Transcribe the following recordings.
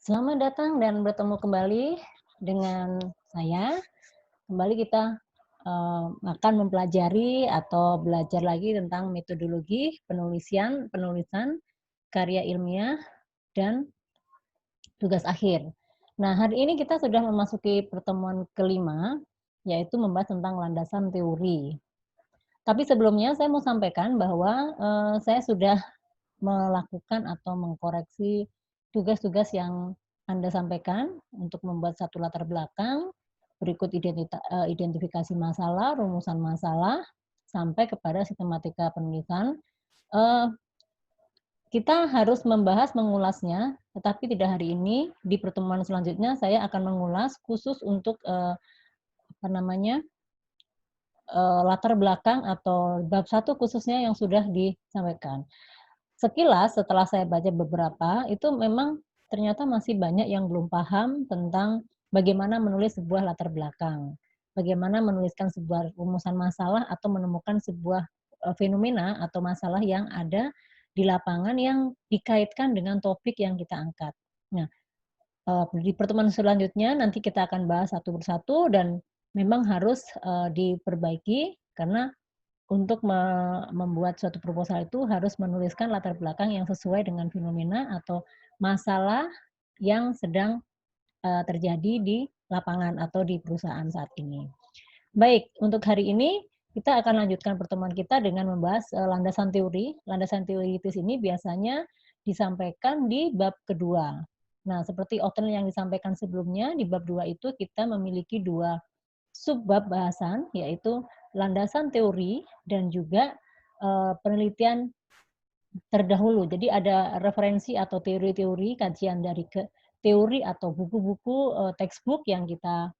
Selamat datang dan bertemu kembali dengan saya. Kembali kita akan mempelajari atau belajar lagi tentang metodologi penulisan karya ilmiah dan tugas akhir. Nah, hari ini kita sudah memasuki pertemuan kelima, yaitu membahas tentang landasan teori. Tapi sebelumnya saya mau sampaikan bahwa saya sudah melakukan atau mengkoreksi tugas-tugas yang Anda sampaikan untuk membuat satu latar belakang, berikut identifikasi masalah, rumusan masalah, sampai kepada sistematika penulisan. Eee, kita harus membahas, mengulasnya, tetapi tidak hari ini. Di pertemuan selanjutnya saya akan mengulas khusus untuk, apa namanya, latar belakang atau bab satu khususnya yang sudah disampaikan. Sekilas setelah saya baca beberapa, itu memang ternyata masih banyak yang belum paham tentang bagaimana menulis sebuah latar belakang, bagaimana menuliskan sebuah rumusan masalah atau menemukan sebuah, fenomena atau masalah yang ada di lapangan yang dikaitkan dengan topik yang kita angkat. Nah, di pertemuan selanjutnya nanti kita akan bahas satu persatu dan memang harus, diperbaiki karena untuk membuat suatu proposal itu harus menuliskan latar belakang yang sesuai dengan fenomena atau masalah yang sedang, terjadi di lapangan atau di perusahaan saat ini. Baik, untuk hari ini kita akan lanjutkan pertemuan kita dengan membahas, landasan teori. Landasan teoritis ini biasanya disampaikan di bab kedua. Nah, seperti outline yang disampaikan sebelumnya, di bab 2 itu kita memiliki 2 subbab bahasan, yaitu landasan teori dan juga, penelitian terdahulu. Jadi ada referensi atau teori-teori kajian dari teori atau buku-buku, textbook yang kita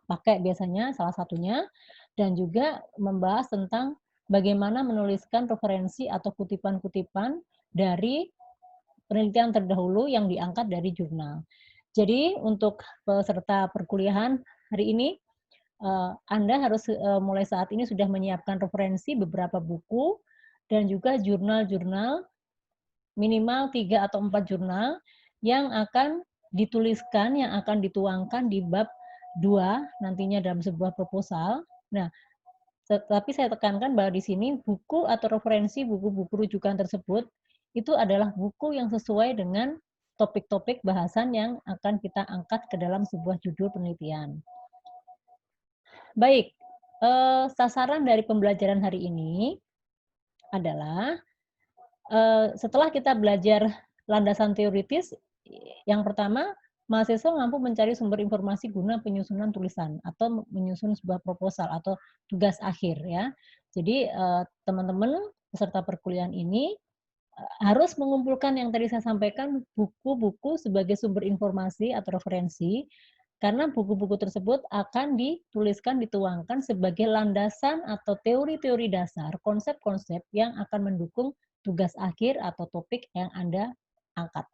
pakai biasanya salah satunya, dan juga membahas tentang bagaimana menuliskan referensi atau kutipan-kutipan dari penelitian terdahulu yang diangkat dari jurnal. Jadi untuk peserta perkuliahan hari ini, Anda harus, mulai saat ini sudah menyiapkan referensi beberapa buku dan juga jurnal-jurnal, minimal 3 atau 4 jurnal yang akan dituliskan, yang akan dituangkan di bab 2 nantinya dalam sebuah proposal. Nah, tapi saya tekankan bahwa di sini buku atau referensi buku-buku rujukan tersebut, itu adalah buku yang sesuai dengan topik-topik bahasan yang akan kita angkat ke dalam sebuah judul penelitian. Baik, sasaran dari pembelajaran hari ini adalah, setelah kita belajar landasan teoritis, yang pertama, mahasiswa mampu mencari sumber informasi guna penyusunan tulisan atau menyusun sebuah proposal atau tugas akhir ya. Jadi, teman-teman peserta perkuliahan ini, harus mengumpulkan yang tadi saya sampaikan, buku-buku sebagai sumber informasi atau referensi, karena buku-buku tersebut akan dituliskan, dituangkan sebagai landasan atau teori-teori dasar, konsep-konsep yang akan mendukung tugas akhir atau topik yang Anda angkat.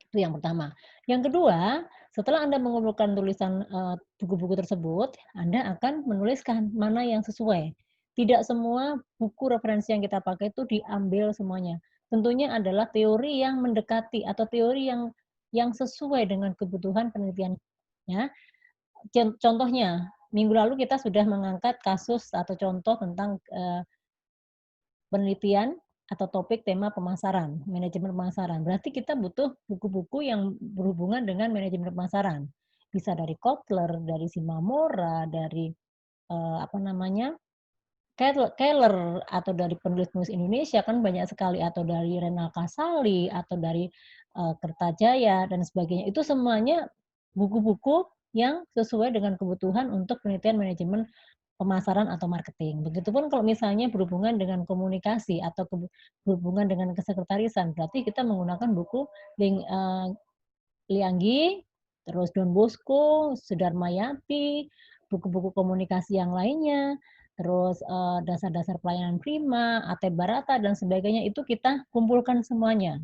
Itu yang pertama. Yang kedua, setelah Anda mengumpulkan tulisan, buku-buku tersebut, Anda akan menuliskan mana yang sesuai. Tidak semua buku referensi yang kita pakai itu diambil semuanya. Tentunya adalah teori yang mendekati atau teori yang sesuai dengan kebutuhan penelitiannya. Contohnya, minggu lalu kita sudah mengangkat kasus atau contoh tentang, penelitian atau topik tema pemasaran, manajemen pemasaran. Berarti kita butuh buku-buku yang berhubungan dengan manajemen pemasaran. Bisa dari Kotler, dari Shimamura, dari, apa namanya, Keller, atau dari penulis-penulis Indonesia kan banyak sekali, atau dari Renal Kasali, atau dari, Kertajaya dan sebagainya. Itu semuanya buku-buku yang sesuai dengan kebutuhan untuk penelitian manajemen pemasaran atau marketing. Begitupun kalau misalnya berhubungan dengan komunikasi atau berhubungan dengan kesekretarisan, berarti kita menggunakan buku Lianggi, terus Don Bosco, Sudarmayati, buku-buku komunikasi yang lainnya, terus, dasar-dasar pelayanan prima, Ate Barata dan sebagainya, itu kita kumpulkan semuanya.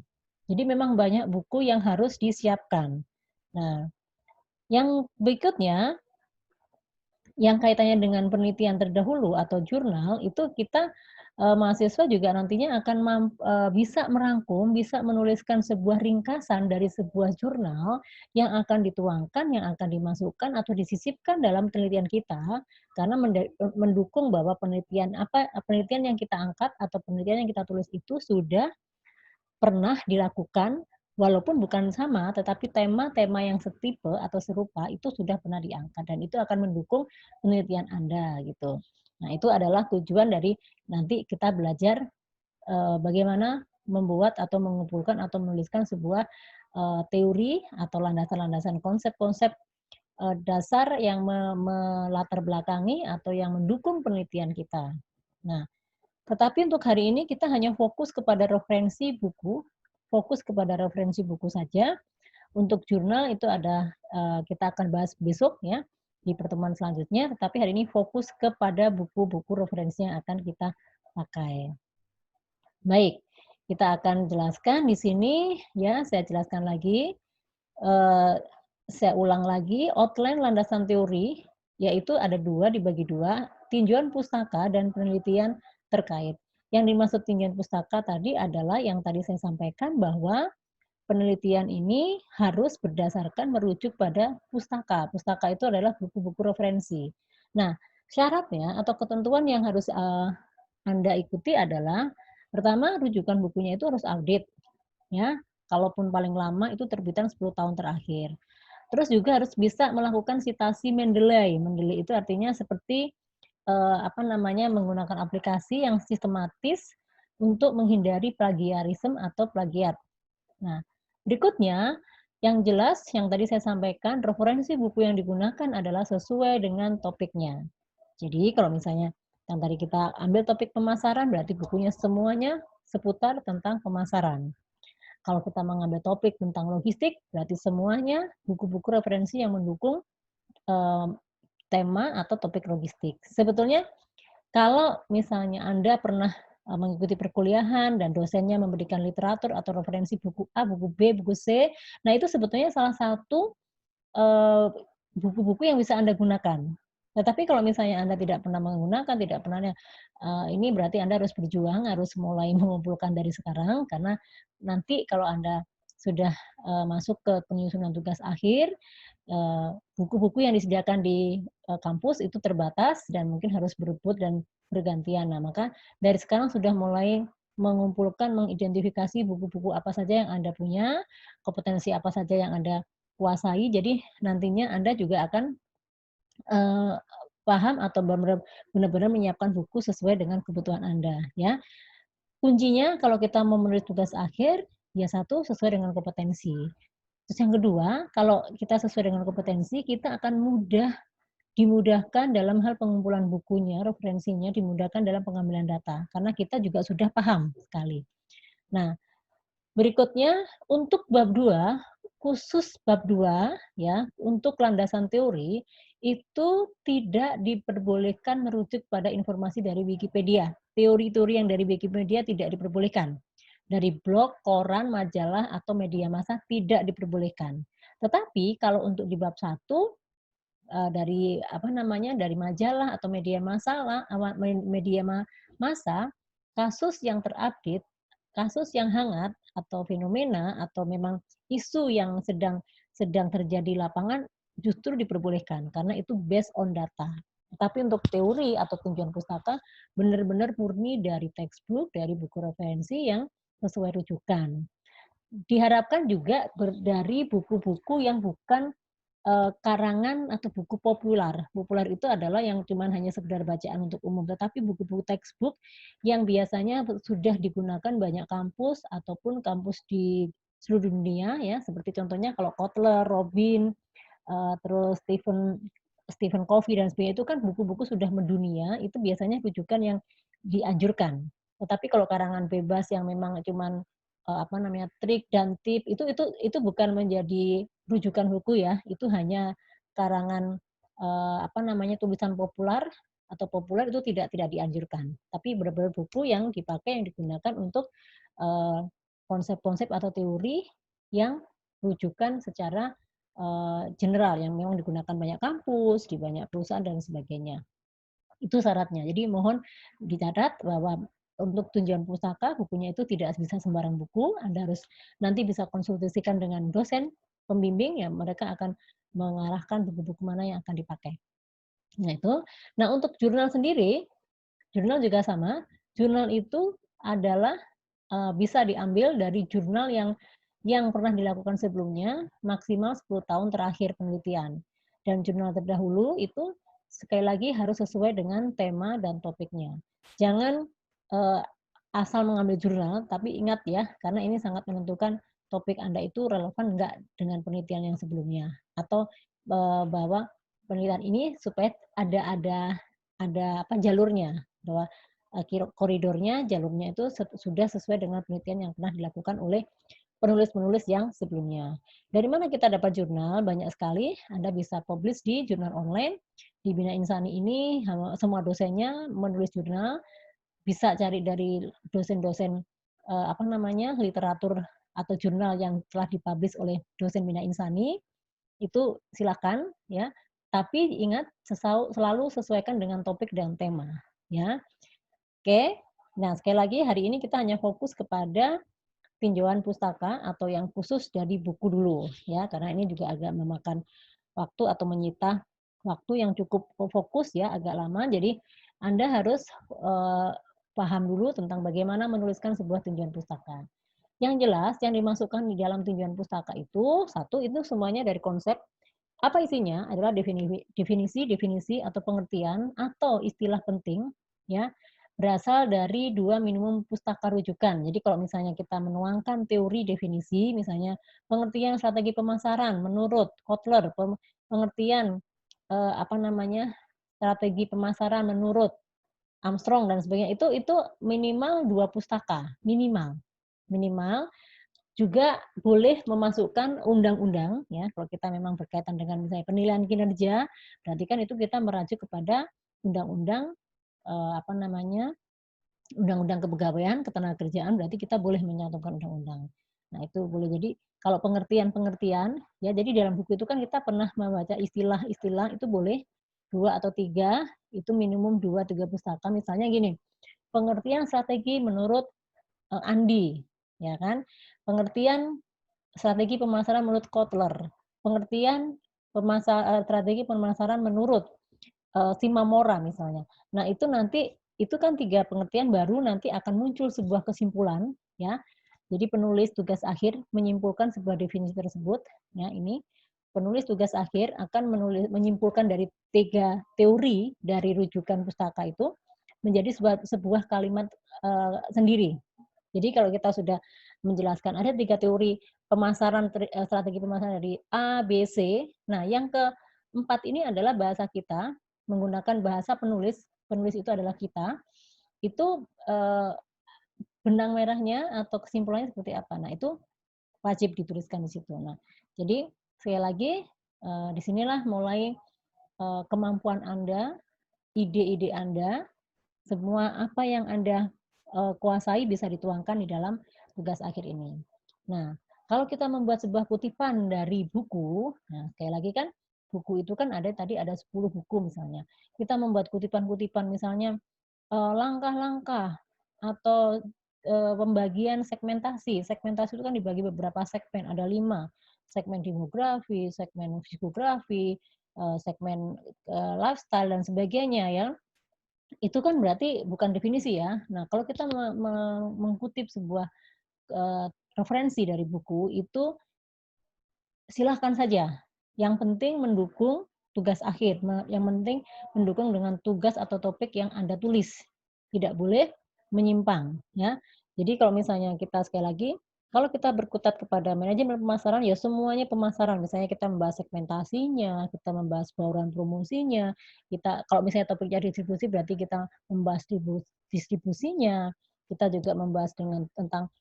Jadi memang banyak buku yang harus disiapkan. Nah, yang berikutnya yang kaitannya dengan penelitian terdahulu atau jurnal, itu kita mahasiswa juga nantinya akan bisa merangkum, bisa menuliskan sebuah ringkasan dari sebuah jurnal yang akan dituangkan, yang akan dimasukkan atau disisipkan dalam penelitian kita, karena mendukung bahwa penelitian yang kita angkat atau penelitian yang kita tulis itu sudah pernah dilakukan, walaupun bukan sama, tetapi tema-tema yang setipe atau serupa itu sudah pernah diangkat dan itu akan mendukung penelitian Anda gitu. Nah, itu adalah tujuan dari nanti kita belajar, bagaimana membuat atau mengumpulkan atau menuliskan sebuah, teori atau landasan-landasan konsep-konsep, dasar yang melatar belakangi atau yang mendukung penelitian kita. Nah, tetapi untuk hari ini kita hanya fokus kepada referensi buku saja. Untuk jurnal itu ada, kita akan bahas besok ya, di pertemuan selanjutnya, tetapi hari ini fokus kepada buku-buku referensi yang akan kita pakai. Baik, kita akan jelaskan di sini ya, saya jelaskan lagi, saya ulang lagi, outline landasan teori, yaitu ada dibagi dua, tinjauan pustaka dan penelitian terkait. Yang dimaksud tinjauan pustaka tadi adalah yang tadi saya sampaikan bahwa penelitian ini harus berdasarkan merujuk pada pustaka. Pustaka itu adalah buku-buku referensi. Nah, syaratnya atau ketentuan yang harus Anda ikuti adalah pertama rujukan bukunya itu harus audit ya. Kalaupun paling lama itu terbitan 10 tahun terakhir. Terus juga harus bisa melakukan citasi Mendeley. Mendeley itu artinya seperti menggunakan aplikasi yang sistematis untuk menghindari plagiarisme atau plagiat. Nah, berikutnya yang jelas yang tadi saya sampaikan, referensi buku yang digunakan adalah sesuai dengan topiknya. Jadi kalau misalnya yang tadi kita ambil topik pemasaran, berarti bukunya semuanya seputar tentang pemasaran. Kalau kita mengambil topik tentang logistik, berarti semuanya buku-buku referensi yang mendukung tema atau topik logistik. Sebetulnya kalau misalnya Anda pernah mengikuti perkuliahan dan dosennya memberikan literatur atau referensi buku A, buku B, buku C, nah itu sebetulnya salah satu buku-buku yang bisa Anda gunakan. Tetapi kalau misalnya Anda tidak pernah menggunakan, tidak pernah, ini berarti Anda harus berjuang, harus mulai mengumpulkan dari sekarang, karena nanti kalau Anda sudah masuk ke penyusunan tugas akhir, buku-buku yang disediakan di kampus itu terbatas dan mungkin harus berebut dan bergantian. Nah, maka dari sekarang sudah mulai mengumpulkan, mengidentifikasi buku-buku apa saja yang Anda punya, kompetensi apa saja yang Anda kuasai, jadi nantinya Anda juga akan, eee, paham atau benar-benar menyiapkan buku sesuai dengan kebutuhan Anda, ya. Kuncinya kalau kita mau menulis tugas akhir, ya satu sesuai dengan kompetensi. Terus yang kedua, kalau kita sesuai dengan kompetensi, kita akan dimudahkan dalam hal pengumpulan bukunya, referensinya, dimudahkan dalam pengambilan data, karena kita juga sudah paham sekali. Nah, berikutnya untuk bab 2 khusus bab 2 ya, untuk landasan teori, itu tidak diperbolehkan merujuk pada informasi dari Wikipedia. Teori-teori yang dari Wikipedia tidak diperbolehkan. Dari blog, koran, majalah, atau media massa tidak diperbolehkan. Tetapi kalau untuk di bab 1, dari majalah atau media massa, kasus yang terupdate, kasus yang hangat atau fenomena atau memang isu yang sedang sedang terjadi di lapangan justru diperbolehkan karena itu based on data. Tapi untuk teori atau tinjauan pustaka benar-benar murni dari textbook, dari buku referensi yang sesuai rujukan. Diharapkan juga dari buku-buku yang bukan karangan atau buku populer. Populer itu adalah yang cuman hanya sekedar bacaan untuk umum, tetapi buku-buku textbook yang biasanya sudah digunakan banyak kampus ataupun kampus di seluruh dunia ya, seperti contohnya kalau Kotler, Robin, terus Stephen Covey dan sebagainya itu kan buku-buku sudah mendunia, itu biasanya rujukan yang dianjurkan. Tetapi kalau karangan bebas yang memang cuman, trik dan tip, itu bukan menjadi rujukan buku ya, itu hanya karangan, tulisan populer atau populer itu tidak dianjurkan. Tapi benar-benar buku yang dipakai, yang digunakan untuk, konsep-konsep atau teori yang rujukan secara general yang memang digunakan banyak kampus, di banyak perusahaan dan sebagainya. Itu syaratnya. Jadi mohon dicatat bahwa untuk tujuan pustaka, bukunya itu tidak bisa sembarang buku, Anda harus nanti bisa konsultasikan dengan dosen pembimbing, ya mereka akan mengarahkan buku-buku mana yang akan dipakai. Nah itu. Nah untuk jurnal sendiri, jurnal juga sama, jurnal itu adalah, bisa diambil dari jurnal yang pernah dilakukan sebelumnya, maksimal 10 tahun terakhir penelitian. Dan jurnal terdahulu itu sekali lagi harus sesuai dengan tema dan topiknya. Jangan, eee, asal mengambil jurnal, tapi ingat ya, karena ini sangat menentukan topik Anda itu relevan enggak dengan penelitian yang sebelumnya. Atau, bahwa penelitian ini supaya ada apa, jalurnya, bahwa, koridornya, jalurnya itu sudah sesuai dengan penelitian yang pernah dilakukan oleh penulis-penulis yang sebelumnya. Dari mana kita dapat jurnal? Banyak sekali, Anda bisa publish di jurnal online. Di Bina Insani ini semua dosennya menulis jurnal, bisa cari dari dosen-dosen, apa namanya, literatur atau jurnal yang telah dipublish oleh dosen Bina Insani, itu silakan ya, tapi ingat selalu sesuaikan dengan topik dan tema, ya. Oke. Nah, sekali lagi hari ini kita hanya fokus kepada tinjauan pustaka atau yang khusus dari buku dulu ya, karena ini juga agak memakan waktu atau menyita waktu yang cukup fokus ya, agak lama. Jadi Anda harus, paham dulu tentang bagaimana menuliskan sebuah tinjauan pustaka. Yang jelas yang dimasukkan di dalam tinjauan pustaka itu, satu itu semuanya dari konsep, apa isinya adalah definisi atau pengertian atau istilah penting ya, berasal dari 2 minimum pustaka rujukan. Jadi kalau misalnya kita menuangkan teori definisi, misalnya pengertian strategi pemasaran menurut Kotler, pengertian, apa namanya, strategi pemasaran menurut Armstrong dan sebagainya, itu minimal 2 pustaka, minimal. Minimal, juga boleh memasukkan undang-undang ya, kalau kita memang berkaitan dengan misalnya penilaian kinerja, berarti kan itu kita merujuk kepada undang-undang, apa namanya, undang-undang kepegawaian, ketenagakerjaan, berarti kita boleh menyantumkan undang-undang. Nah, itu boleh jadi kalau pengertian-pengertian, ya jadi dalam buku itu kan kita pernah membaca istilah-istilah itu boleh 2 atau 3, itu minimum 2, 3 pustaka. Misalnya gini, pengertian strategi menurut, Andi, ya kan. Pengertian strategi pemasaran menurut Kotler, pengertian strategi pemasaran menurut, Shimamura misalnya. Nah itu nanti, itu kan 3 pengertian baru nanti akan muncul sebuah kesimpulan, ya. Jadi penulis tugas akhir menyimpulkan sebuah definisi tersebut, ya ini. Penulis tugas akhir akan menyimpulkan dari 3 teori dari rujukan pustaka itu, menjadi sebuah kalimat, sendiri. Jadi kalau kita sudah menjelaskan ada 3 teori pemasaran, strategi pemasaran dari A, B, C. Nah, yang keempat ini adalah bahasa kita, menggunakan bahasa penulis, penulis itu adalah kita, itu, benang merahnya atau kesimpulannya seperti apa. Nah, itu wajib dituliskan di situ. Nah, jadi sekali lagi, di sinilah mulai, kemampuan Anda, ide-ide Anda, semua apa yang Anda, kuasai bisa dituangkan di dalam tugas akhir ini. Nah, kalau kita membuat sebuah kutipan dari buku, nah sekali lagi kan buku itu kan ada tadi ada 10 buku misalnya. Kita membuat kutipan-kutipan misalnya, langkah-langkah atau, pembagian segmentasi. Segmentasi itu kan dibagi beberapa segmen, ada 5, segmen demografi, segmen psikografi, segmen, lifestyle dan sebagainya ya. Itu kan berarti bukan definisi ya. Nah, kalau kita mengutip sebuah, referensi dari buku itu silahkan saja, yang penting mendukung tugas akhir, yang penting mendukung dengan tugas atau topik yang Anda tulis, tidak boleh menyimpang, ya. Jadi kalau misalnya kita sekali lagi, kalau kita berkutat kepada manajemen pemasaran, ya semuanya pemasaran, misalnya kita membahas segmentasinya, kita membahas bauran promosinya, kita kalau misalnya topiknya distribusi berarti kita membahas distribusinya, kita juga membahas tentang,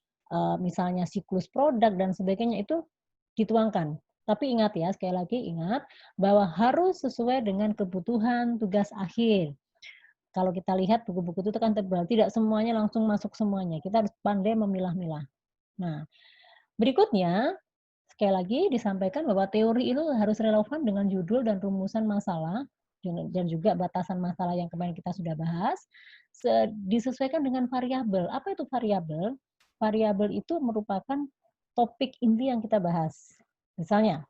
misalnya siklus produk dan sebagainya, itu dituangkan. Tapi ingat ya, sekali lagi ingat bahwa harus sesuai dengan kebutuhan tugas akhir. Kalau kita lihat buku-buku itu kan tebal, tidak semuanya langsung masuk semuanya. Kita harus pandai memilah-milah. Nah, berikutnya sekali lagi disampaikan bahwa teori itu harus relevan dengan judul dan rumusan masalah. dan juga batasan masalah yang kemarin kita sudah bahas, disesuaikan dengan variabel. Apa itu variabel? Variabel itu merupakan topik inti yang kita bahas. Misalnya,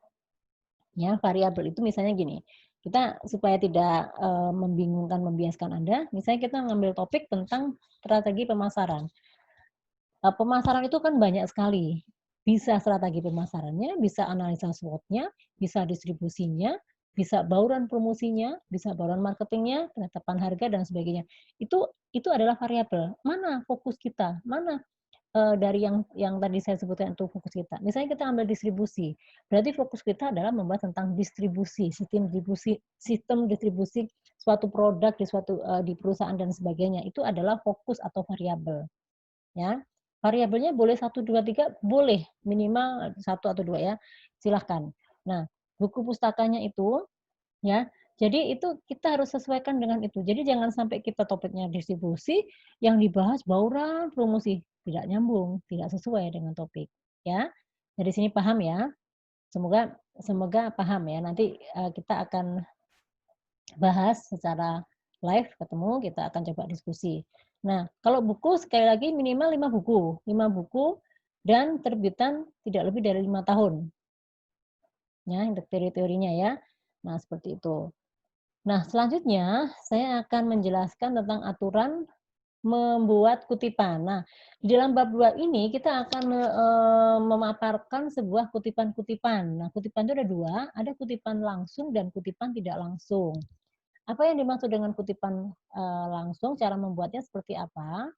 ya variabel itu misalnya gini, kita supaya tidak membingungkan, membiaskan Anda, misalnya kita ngambil topik tentang strategi pemasaran. Pemasaran itu kan banyak sekali. Bisa strategi pemasarannya, bisa analisa SWOT-nya, bisa distribusinya, bisa bauran promosinya, bisa bauran marketingnya, penetapan harga dan sebagainya. Itu adalah variabel. Mana fokus kita? Mana dari yang tadi saya sebutkan itu fokus kita. Misalnya kita ambil distribusi, berarti fokus kita adalah membahas tentang distribusi, sistem distribusi suatu produk di perusahaan dan sebagainya. Itu adalah fokus atau variabel. Ya, variabelnya boleh 1, 2, 3, boleh, minimal 1 atau 2 ya, silahkan. Nah, buku pustakanya itu, ya, jadi itu kita harus sesuaikan dengan itu. Jadi jangan sampai kita topiknya distribusi, yang dibahas bauran promosi, tidak nyambung, tidak sesuai dengan topik, ya. Dari sini paham ya? Semoga semoga paham ya, nanti, kita akan bahas secara live, ketemu, kita akan coba diskusi. Nah, kalau buku sekali lagi minimal 5 buku dan terbitan tidak lebih dari 5 tahun. Ya, untuk teori-teorinya ya. Nah, seperti itu. Nah, selanjutnya saya akan menjelaskan tentang aturan membuat kutipan. Nah, di dalam bab 2 ini kita akan memaparkan sebuah kutipan-kutipan. Nah, kutipan itu ada 2, ada kutipan langsung dan kutipan tidak langsung. Apa yang dimaksud dengan kutipan langsung, cara membuatnya seperti apa?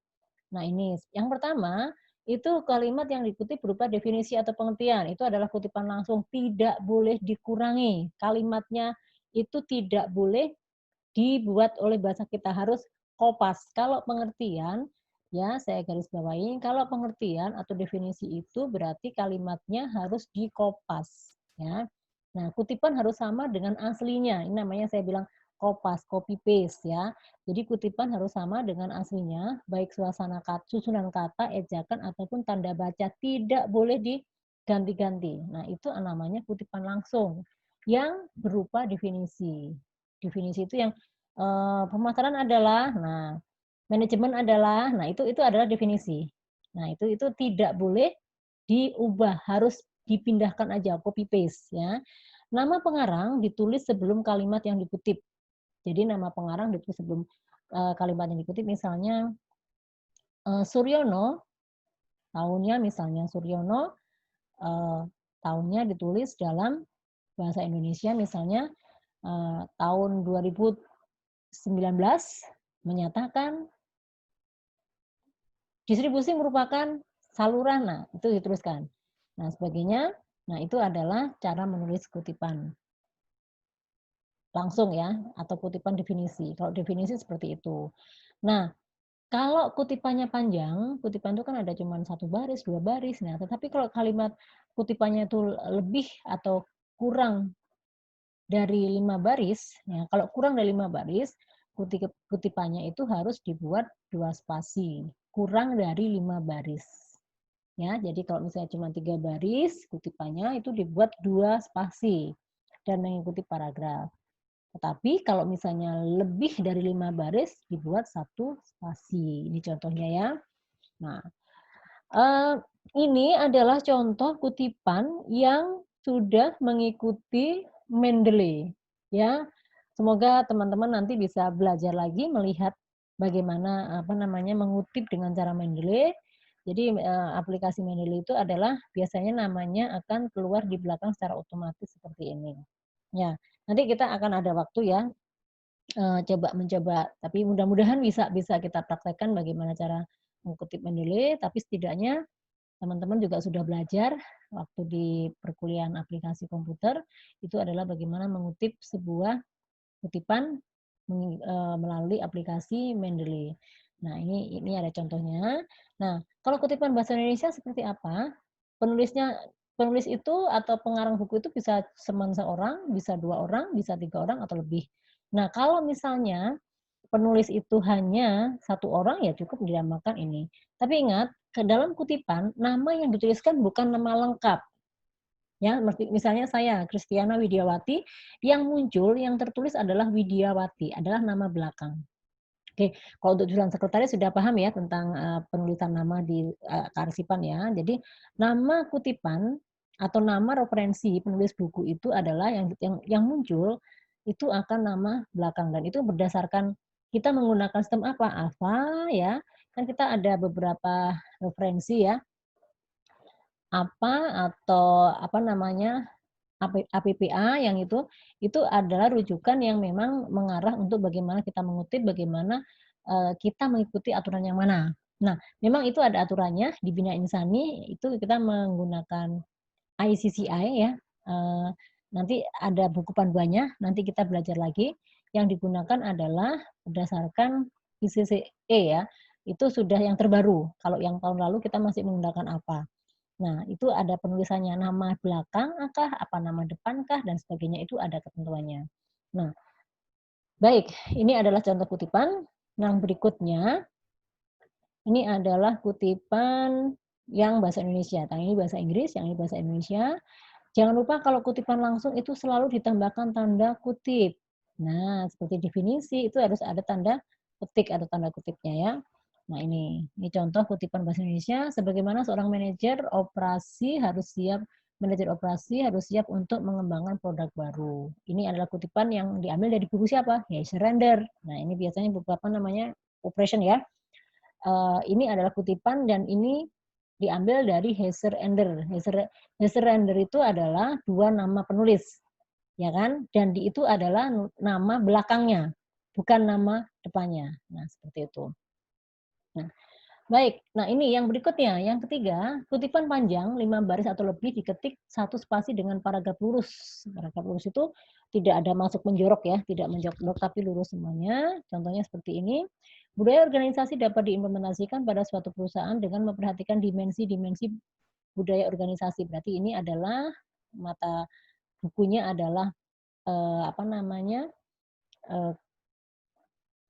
Nah ini, yang pertama, itu kalimat yang dikutip berupa definisi atau pengertian. Itu adalah kutipan langsung, tidak boleh dikurangi. Kalimatnya itu tidak boleh dibuat oleh bahasa kita, harus kopas. Kalau pengertian, ya saya garis bawahi, kalau pengertian atau definisi itu berarti kalimatnya harus dikopas. Ya. Nah, kutipan harus sama dengan aslinya. Ini namanya saya bilang kopas, copy paste ya. Jadi kutipan harus sama dengan aslinya, baik suasana kata, susunan kata, ejakan ataupun tanda baca, tidak boleh diganti-ganti. Nah, itu namanya kutipan langsung yang berupa definisi. Definisi itu yang pemasaran adalah, nah manajemen adalah, nah itu adalah definisi. Nah itu tidak boleh diubah, harus dipindahkan aja, copy paste ya. Nama pengarang ditulis sebelum kalimat yang dikutip. Jadi nama pengarang ditulis sebelum kalimat yang dikutip. Misalnya Suryono, tahunnya misalnya Suryono, tahunnya ditulis dalam bahasa Indonesia misalnya tahun 2019 menyatakan distribusi merupakan saluran, nah itu dituliskan. Nah sebagainya, nah itu adalah cara menulis kutipan langsung ya, atau kutipan definisi. Kalau definisi seperti itu. Nah, kalau kutipannya panjang, kutipan itu kan ada cuma 1 baris, 2 baris. Nah, tetapi kalau kalimat kutipannya itu lebih atau kurang dari 5 baris, ya, kalau kurang dari 5 baris, kutipannya itu harus dibuat 2 spasi, kurang dari 5 baris. Ya, jadi kalau misalnya cuma 3 baris, kutipannya itu dibuat 2 spasi dan mengikuti paragraf. Tetapi kalau misalnya lebih dari 5 baris, dibuat 1 spasi. Ini contohnya ya. Nah, ini adalah contoh kutipan yang sudah mengikuti Mendeley, ya. Semoga teman-teman nanti bisa belajar lagi melihat bagaimana mengutip dengan cara Mendeley. Jadi aplikasi Mendeley itu adalah biasanya namanya akan keluar di belakang secara otomatis seperti ini. Ya, nanti kita akan ada waktu ya mencoba, tapi mudah-mudahan bisa bisa kita praktekkan bagaimana cara mengutip Mendeley, tapi setidaknya teman-teman juga sudah belajar waktu di perkuliahan aplikasi komputer, itu adalah bagaimana mengutip sebuah kutipan melalui aplikasi Mendeley. Nah, ini ada contohnya. Nah, kalau kutipan bahasa Indonesia seperti apa? Penulis itu atau pengarang buku itu bisa seorang, bisa 2 orang, bisa 3 orang atau lebih. Nah, kalau misalnya penulis itu hanya 1 orang, ya cukup dinamakan ini. Tapi ingat, ke dalam kutipan, nama yang dituliskan bukan nama lengkap. Ya, misalnya saya Kristiana Widiawati, yang muncul, yang tertulis adalah Widiawati, adalah nama belakang. Oke, kalau untuk jurusan sekretaris sudah paham ya tentang, penulisan nama di, kearsipan ya. Jadi, nama kutipan atau nama referensi penulis buku itu adalah yang muncul itu akan nama belakang dan itu berdasarkan kita menggunakan sistem apa? Alfa ya, kan kita ada beberapa referensi ya, apa atau apa namanya, APPA yang itu adalah rujukan yang memang mengarah untuk bagaimana kita mengutip, bagaimana, kita mengikuti aturan yang mana. Nah, memang itu ada aturannya di Bina Insani itu kita menggunakan ICCI ya, nanti ada buku panduannya, nanti kita belajar lagi. Yang digunakan adalah berdasarkan ICCE ya, itu sudah yang terbaru. Kalau yang tahun lalu kita masih menggunakan apa. Nah, itu ada penulisannya, nama belakang kah, apa nama depan kah, dan sebagainya, itu ada ketentuannya. Nah, baik, ini adalah contoh kutipan. Yang berikutnya, ini adalah kutipan yang bahasa Indonesia. Yang ini bahasa Inggris, yang ini bahasa Indonesia. Jangan lupa kalau kutipan langsung itu selalu ditambahkan tanda kutip. Nah, seperti definisi itu harus ada tanda ketik atau tanda kutipnya ya. Nah ini contoh kutipan bahasa Indonesia, sebagaimana seorang manajer operasi harus siap untuk mengembangkan produk baru. Ini adalah kutipan yang diambil dari buku siapa? Ya, Surrender. Nah ini biasanya beberapa namanya operation ya. Ini adalah kutipan dan ini diambil dari Heiser Ender. Heiser Ender itu adalah dua nama penulis, ya kan? Dan itu adalah nama belakangnya, bukan nama depannya. Nah, seperti itu. Nah, baik. Nah, ini yang berikutnya, yang ketiga, kutipan panjang 5 baris atau lebih diketik satu spasi dengan paragraf lurus. Paragraf lurus itu tidak ada masuk menjorok ya, tidak menjorok tapi lurus semuanya. Contohnya seperti ini. Budaya organisasi dapat diimplementasikan pada suatu perusahaan dengan memperhatikan dimensi-dimensi budaya organisasi. Berarti ini adalah mata bukunya adalah apa namanya?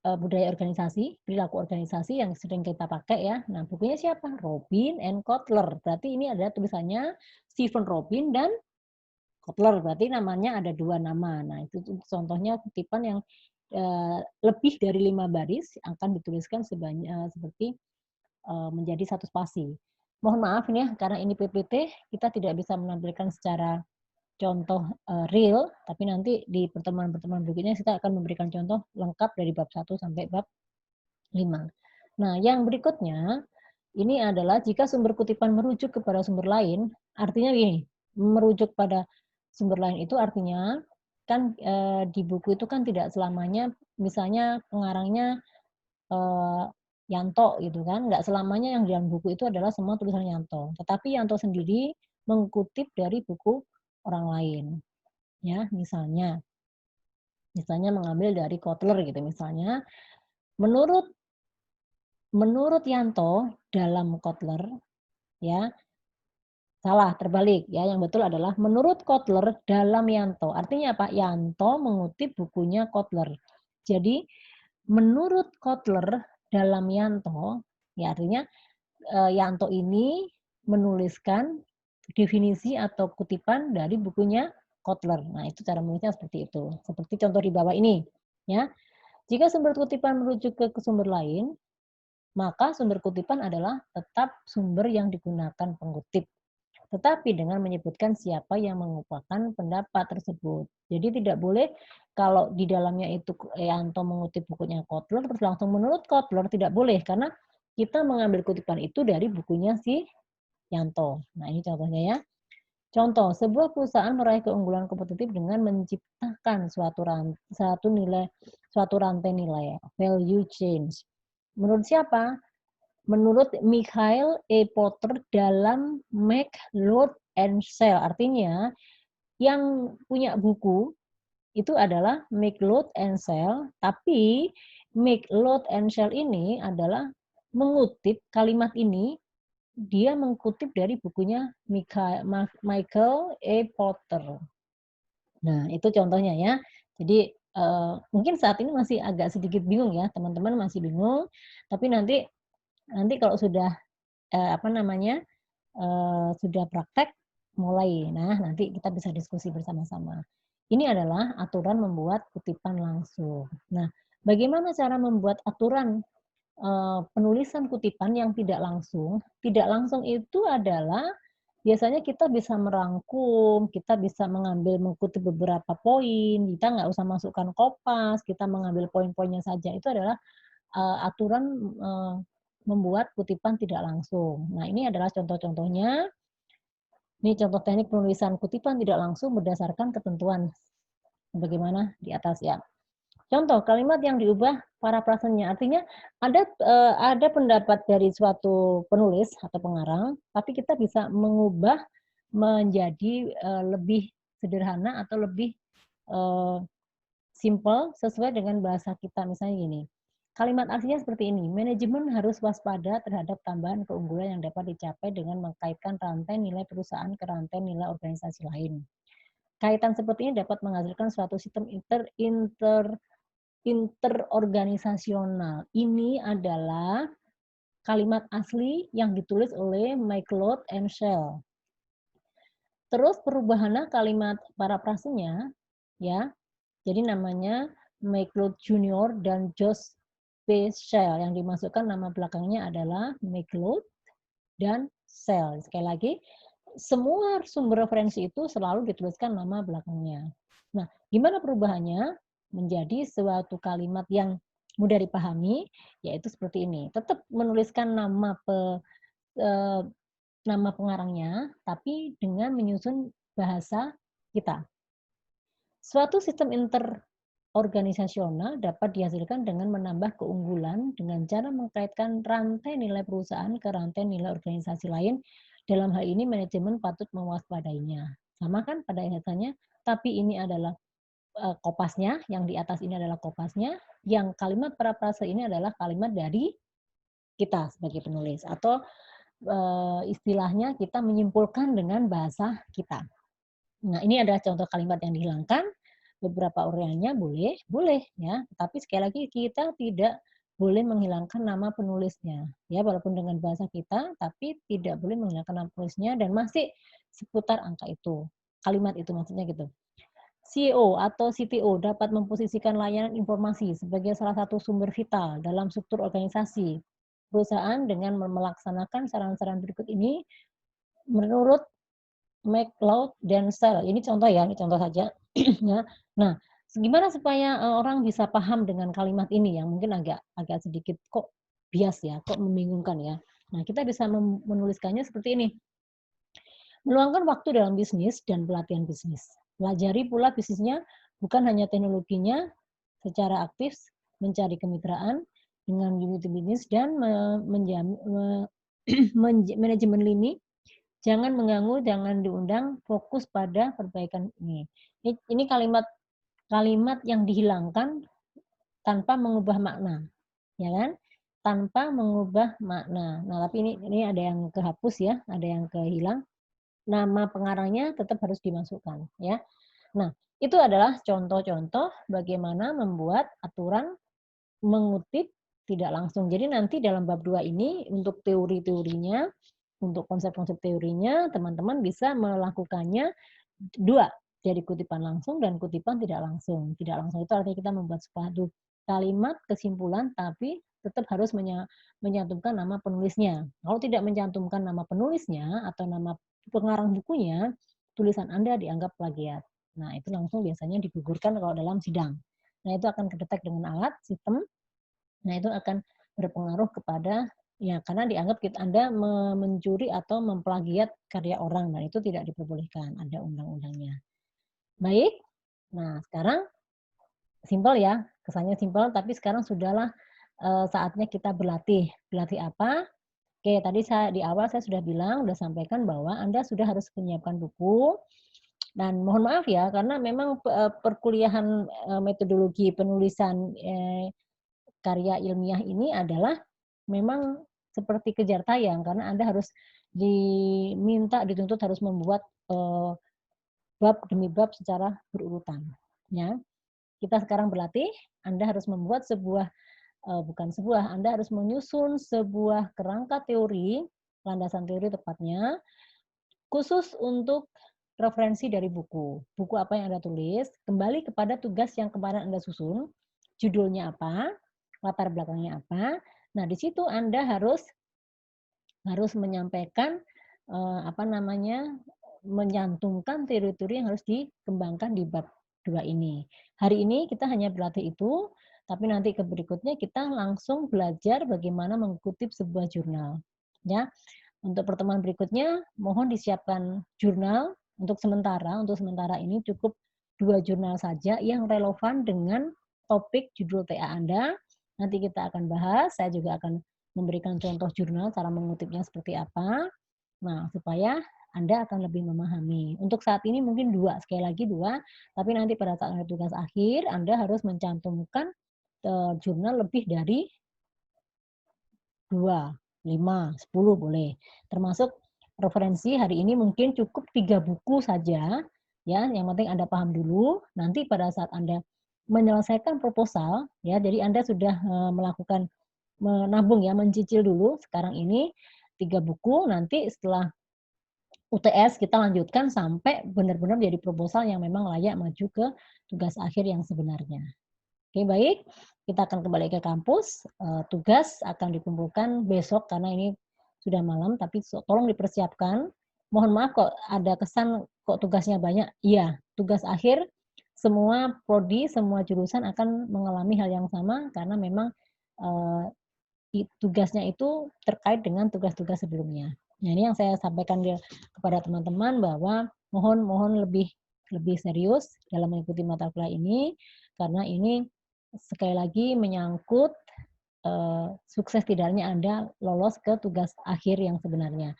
Budaya organisasi, perilaku organisasi yang sering kita pakai ya. Nah, bukunya siapa? Robin and Kotler. Berarti ini adalah tulisannya Stephen Robin dan Kotler. Berarti namanya ada dua nama. Nah, itu contohnya kutipan yang lebih dari 5 baris akan dituliskan seperti menjadi satu spasi. Mohon maaf ini ya, karena ini PPT, kita tidak bisa menampilkan secara contoh real, tapi nanti di pertemuan-pertemuan berikutnya kita akan memberikan contoh lengkap dari bab 1 sampai bab 5. Nah, yang berikutnya ini adalah jika sumber kutipan merujuk kepada sumber lain, artinya gini, merujuk pada sumber lain itu artinya kan di buku itu kan tidak selamanya misalnya pengarangnya Yanto gitu kan, nggak selamanya yang di dalam buku itu adalah semua tulisan Yanto, tetapi Yanto sendiri mengutip dari buku orang lain. Ya, misalnya mengambil dari Kotler gitu misalnya, menurut Yanto dalam Kotler ya, salah terbalik ya, yang betul adalah menurut Kotler dalam Yanto. Artinya apa? Yanto mengutip bukunya Kotler. Jadi menurut Kotler dalam Yanto, ya artinya Yanto ini menuliskan definisi atau kutipan dari bukunya Kotler. Nah, itu cara menulisnya seperti itu. Seperti contoh di bawah ini, ya. Jika sumber kutipan merujuk ke sumber lain, maka sumber kutipan adalah tetap sumber yang digunakan pengutip. Tetapi dengan menyebutkan siapa yang mengungkapkan pendapat tersebut. Jadi tidak boleh kalau di dalamnya itu Yanto mengutip bukunya Kotler, terus langsung menurut Kotler, tidak boleh. Karena kita mengambil kutipan itu dari bukunya si Yanto. Nah, ini contohnya ya. Contoh, sebuah perusahaan meraih keunggulan kompetitif dengan menciptakan suatu rantai nilai, value change. Menurut siapa? Menurut Mikhail E. Porter dalam Make, Load, and Sell. Artinya, yang punya buku itu adalah Make, Load, and Sell, tapi Make, Load, and Sell ini adalah mengutip kalimat ini, dia mengutip dari bukunya Michael E. Porter. Nah, itu contohnya ya. Jadi, mungkin saat ini masih agak sedikit bingung ya, teman-teman masih bingung, tapi nanti kalau sudah, sudah praktek, mulai. Nah, nanti kita bisa diskusi bersama-sama. Ini adalah aturan membuat kutipan langsung. Nah, bagaimana cara membuat aturan penulisan kutipan yang tidak langsung? Tidak langsung itu adalah biasanya kita bisa merangkum, kita bisa mengkutip beberapa poin, kita nggak usah masukkan kopas, kita mengambil poin-poinnya saja. Itu adalah aturan membuat kutipan tidak langsung. Nah, ini adalah contoh-contohnya. Ini contoh teknik penulisan kutipan tidak langsung berdasarkan ketentuan bagaimana di atas ya. Contoh kalimat yang diubah parafrasenya, artinya ada pendapat dari suatu penulis atau pengarang, tapi kita bisa mengubah menjadi lebih sederhana atau lebih simple sesuai dengan bahasa kita. Misalnya gini, kalimat aslinya seperti ini, manajemen harus waspada terhadap tambahan keunggulan yang dapat dicapai dengan mengkaitkan rantai nilai perusahaan ke rantai nilai organisasi lain. Kaitan seperti ini dapat menghasilkan suatu sistem interorganisasional. Ini adalah kalimat asli yang ditulis oleh McLeod and Shell. Terus perubahannya kalimat parafrasenya, ya. Jadi namanya McLeod Junior dan Josh P. Shell. Yang dimasukkan nama belakangnya adalah McLeod dan Shell. Sekali lagi, semua sumber referensi itu selalu dituliskan nama belakangnya. Nah, gimana perubahannya menjadi suatu kalimat yang mudah dipahami, yaitu seperti ini. Tetap menuliskan nama pengarangnya, tapi dengan menyusun bahasa kita. Suatu sistem interorganisasional dapat dihasilkan dengan menambah keunggulan dengan cara mengkaitkan rantai nilai perusahaan ke rantai nilai organisasi lain. Dalam hal ini manajemen patut mewaspadainya. Sama kan pada dasarnya, tapi ini adalah kopasnya, yang di atas ini adalah kopasnya, yang kalimat parafrase ini adalah kalimat dari kita sebagai penulis, atau istilahnya kita menyimpulkan dengan bahasa kita. Nah, ini adalah contoh kalimat yang dihilangkan. Beberapa uraiannya boleh, boleh ya. Tapi sekali lagi kita tidak boleh menghilangkan nama penulisnya. Ya, walaupun dengan bahasa kita, tapi tidak boleh menghilangkan nama penulisnya dan masih seputar angka itu. Kalimat itu maksudnya gitu. CEO atau CTO dapat memposisikan layanan informasi sebagai salah satu sumber vital dalam struktur organisasi perusahaan dengan melaksanakan saran-saran berikut ini menurut McLeod dan Shell. Ini contoh ya, ini contoh saja. Ya. Nah, gimana supaya orang bisa paham dengan kalimat ini yang mungkin agak sedikit kok bias ya, kok membingungkan ya. Nah, kita bisa menuliskannya seperti ini. Meluangkan waktu dalam bisnis dan pelatihan bisnis. Pelajari pula bisnisnya, bukan hanya teknologinya, secara aktif mencari kemitraan dengan unit bisnis dan manajemen lini. Jangan mengganggu, jangan diundang, fokus pada perbaikan ini. Ini kalimat yang dihilangkan tanpa mengubah makna, ya kan? Tanpa mengubah makna. Nah, tapi ini ada yang kehapus ya, ada yang kehilang. Nama pengarangnya tetap harus dimasukkan, ya. Nah, itu adalah contoh-contoh bagaimana membuat aturan mengutip tidak langsung. Jadi nanti dalam bab 2 ini untuk teori-teorinya, untuk konsep-konsep teorinya, teman-teman bisa melakukannya 2, dari kutipan langsung dan kutipan tidak langsung. Tidak langsung itu artinya kita membuat suatu kalimat kesimpulan tapi tetap harus menyantumkan nama penulisnya. Kalau tidak mencantumkan nama penulisnya atau nama pengarang bukunya, tulisan Anda dianggap plagiat. Nah, itu langsung biasanya digugurkan kalau dalam sidang. Nah, itu akan kedetek dengan alat sistem. Nah, itu akan berpengaruh kepada ya karena dianggap Anda mencuri atau memplagiat karya orang. Nah, itu tidak diperbolehkan, ada undang-undangnya. Baik. Nah, sekarang simpel ya, kesannya simpel tapi sekarang sudahlah saatnya kita berlatih. Berlatih apa? Oke, tadi di awal saya sudah bilang, sudah sampaikan bahwa Anda sudah harus menyiapkan buku. Dan mohon maaf ya, karena memang perkuliahan metodologi penulisan karya ilmiah ini adalah memang seperti kejar tayang, karena Anda harus dituntut harus membuat bab demi bab secara berurutan. Ya. Kita sekarang berlatih, Anda harus membuat Anda harus menyusun sebuah kerangka teori, landasan teori tepatnya, Khusus untuk referensi dari buku. Buku apa yang Anda tulis, kembali kepada tugas yang kemarin Anda susun, judulnya apa, latar belakangnya apa. Nah, di situ Anda harus menyampaikan, apa namanya, menyantumkan teori-teori yang harus dikembangkan di bab 2 ini. Hari ini kita hanya berlatih itu, tapi nanti ke berikutnya kita langsung belajar bagaimana mengutip sebuah jurnal, ya. Untuk pertemuan berikutnya, mohon disiapkan jurnal untuk sementara ini cukup 2 jurnal saja yang relevan dengan topik judul TA Anda. Nanti kita akan bahas, saya juga akan memberikan contoh jurnal, cara mengutipnya seperti apa. Nah, supaya Anda akan lebih memahami. Untuk saat ini mungkin 2, sekali lagi 2, tapi nanti pada saat ada tugas akhir, Anda harus mencantumkan, jurnal lebih dari 2, 5, 10 boleh. Termasuk referensi hari ini mungkin cukup 3 buku saja, ya, yang penting Anda paham dulu, nanti pada saat Anda menyelesaikan proposal, ya, jadi Anda sudah, melakukan menabung ya, mencicil dulu sekarang ini 3 buku, nanti setelah UTS kita lanjutkan sampai benar-benar jadi proposal yang memang layak maju ke tugas akhir yang sebenarnya. Oke, baik. Kita akan kembali ke kampus. Tugas akan dikumpulkan besok karena ini sudah malam, tapi tolong dipersiapkan. Mohon maaf kok ada kesan kok tugasnya banyak. Iya, tugas akhir semua prodi, semua jurusan akan mengalami hal yang sama karena memang eh, tugasnya itu terkait dengan tugas-tugas sebelumnya. Nah, ini yang saya sampaikan kepada teman-teman bahwa mohon mohon lebih lebih serius dalam mengikuti mata kuliah ini karena ini sekali lagi menyangkut sukses tidaknya Anda lolos ke tugas akhir yang sebenarnya.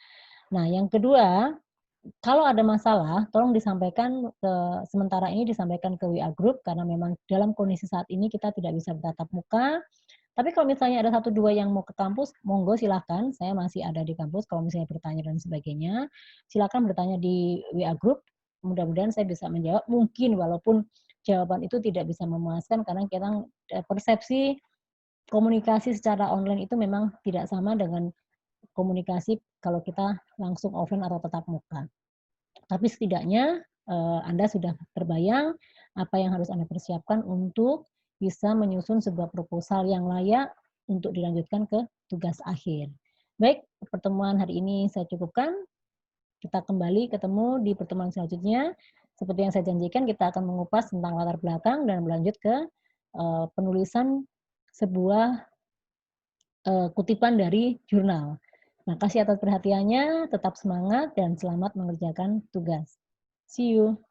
Nah, yang kedua, kalau ada masalah, tolong disampaikan sementara ini disampaikan ke WA Group karena memang dalam kondisi saat ini kita tidak bisa bertatap muka. Tapi kalau misalnya ada 1, 2 yang mau ke kampus, monggo silahkan, saya masih ada di kampus kalau misalnya bertanya dan sebagainya, silakan bertanya di WA Group, mudah-mudahan saya bisa menjawab, mungkin walaupun jawaban itu tidak bisa memuaskan karena kita persepsi komunikasi secara online itu memang tidak sama dengan komunikasi kalau kita langsung offline atau tatap muka. Tapi setidaknya Anda sudah terbayang apa yang harus Anda persiapkan untuk bisa menyusun sebuah proposal yang layak untuk dilanjutkan ke tugas akhir. Baik, pertemuan hari ini saya cukupkan. Kita kembali ketemu di pertemuan selanjutnya. Seperti yang saya janjikan, kita akan mengupas tentang latar belakang dan berlanjut ke penulisan sebuah kutipan dari jurnal. Makasih atas perhatiannya, tetap semangat dan selamat mengerjakan tugas. See you.